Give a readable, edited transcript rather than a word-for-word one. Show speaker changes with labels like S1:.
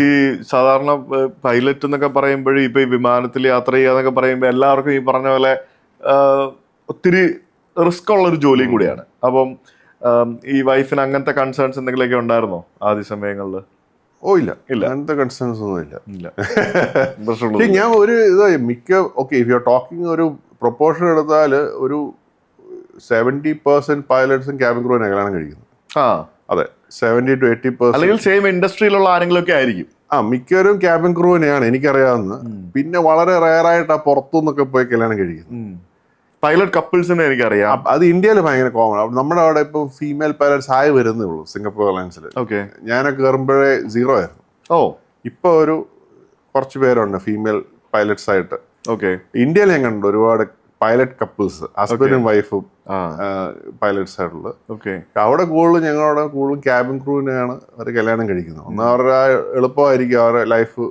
S1: ഈ സാധാരണ പൈലറ്റ് എന്നൊക്കെ പറയുമ്പോഴും ഇപ്പൊ ഈ വിമാനത്തിൽ യാത്ര ചെയ്യാന്നൊക്കെ പറയുമ്പോൾ എല്ലാവർക്കും ഈ പറഞ്ഞ പോലെ ഒത്തിരി റിസ്ക് ഉള്ള ഒരു ജോലിയും കൂടിയാണ്. അപ്പം ഈ വൈഫിന് അങ്ങനത്തെ കൺസേൺസ് എന്തെങ്കിലുമൊക്കെ ഉണ്ടായിരുന്നോ ആദ്യ സമയങ്ങളിൽ?
S2: ഇല്ല, അങ്ങനത്തെ കൺസേൺസ് ഒന്നും ഇല്ല. ഞാൻ okay, if you are talking ഒരു പ്രൊപ്പോർഷൻ എടുത്താൽ ഒരു 70% പൈലറ്റ്സും ക്യാബിൻ ക്രൂവിനെ കല്യാണം കഴിക്കുന്നു. അതെ, 70 to 80%.
S1: അല്ലെങ്കിൽ സെയിം ഇൻഡസ്ട്രിയിലുള്ള ആരെങ്കിലും ഒക്കെ ആയിരിക്കും.
S2: മിക്കവരും ക്യാബിൻ ക്രൂവിനെയാണ് എനിക്കറിയാവുന്നത്. പിന്നെ വളരെ റെയറായിട്ട് പുറത്തുനിന്നൊക്കെ പോയി കല്യാണം കഴിക്കുന്നു.
S1: പൈലറ്റ് കപ്പിൾസിനെ എനിക്കറിയാം.
S2: അത് ഇന്ത്യയിൽ ഭയങ്കര കോമൺ. നമ്മുടെ അവിടെ ഇപ്പൊ ഫീമെയിൽ പൈലറ്റ്സ് ആയി വരുന്നേ ഉള്ളൂ സിംഗപ്പൂർ എയർലൈൻസിൽ. ഞാനൊക്കെ കയറുമ്പോഴേ 0 ആയിരുന്നു. ഇപ്പൊ ഒരു കുറച്ച് പേരുണ്ട് ഫീമെയിൽ പൈലറ്റ്സ് ആയിട്ട്. ഇന്ത്യയിൽ ഞാൻ കണ്ടു ഒരുപാട് പൈലറ്റ് കപ്പിൾസ്, ഹസ്ബൻഡും വൈഫും പൈലറ്റ്സ് ആയിട്ടുള്ളത്. അവിടെ ഞങ്ങളവിടെ കൂടുതലും ക്യാബിൻ ക്രൂവിനെയാണ് അവർ കല്യാണം കഴിക്കുന്നത്. ഒന്ന് അവരുടെ എളുപ്പമായിരിക്കും അവരുടെ ലൈഫ്